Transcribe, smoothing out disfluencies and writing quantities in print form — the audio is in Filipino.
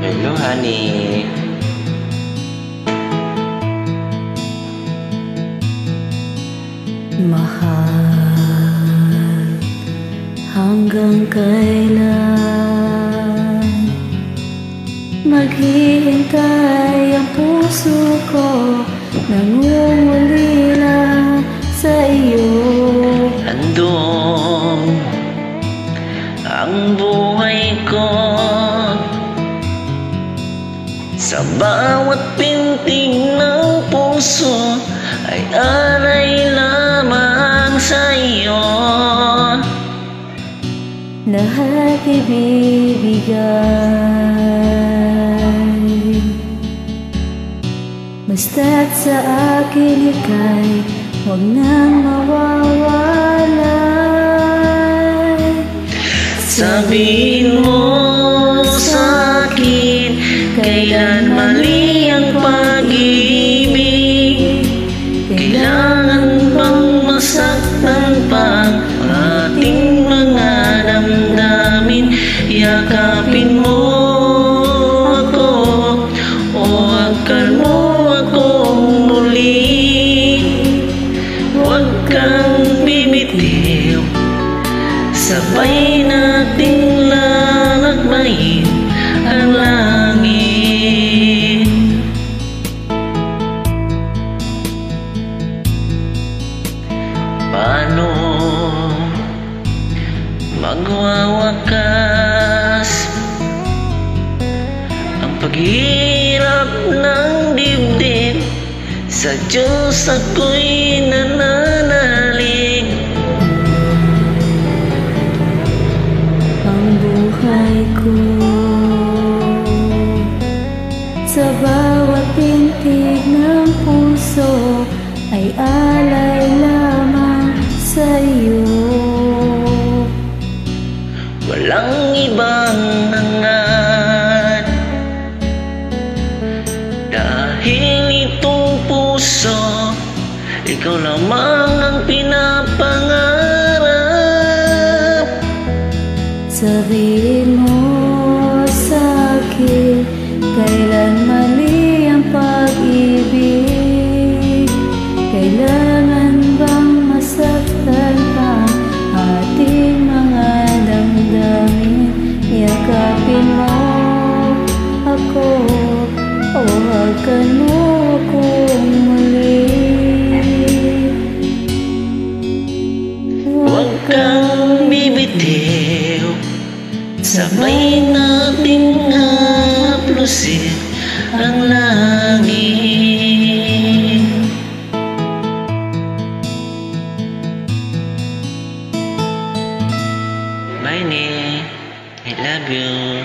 Hello, honey. Mahal, hanggang kailan maghihintay ang puso ko, nangungulila sa iyo. Andun ang buhay ko, sa bawat pintig ng puso ay alay lamang sa iyo. Lahat ibibigay, basta't sa akin ika'y huwag nang mawawalay. Sabihin mo sa akin, kailan mali ang pag-ibig? Kailangan bang masaktan pa ang ating mga damdamin? Yakapin mo ako o hagkan mo akong muli. Huwag kang bibitiw, sabay nating lalakbayin ang langit. Paano magwawakas ang paghirap ng dibdib? Sa Diyos ako'y nananalig. Ang buhay ko sa bawat pintig ng puso ay alay lamang sa iyo. Walang ibang hangat, dahil itong puso, ikaw lamang ang pinapangarap. Sabihin mo sa akin, kailan mali ang pag-ibig? Kailangan bang masaktan pa ating mga damdamin? Yakapin mo ako o hagkan mo akong muli. Huwag kang bibitiw, sabay nating haplusin ang langit. Bye, Ne. I love you.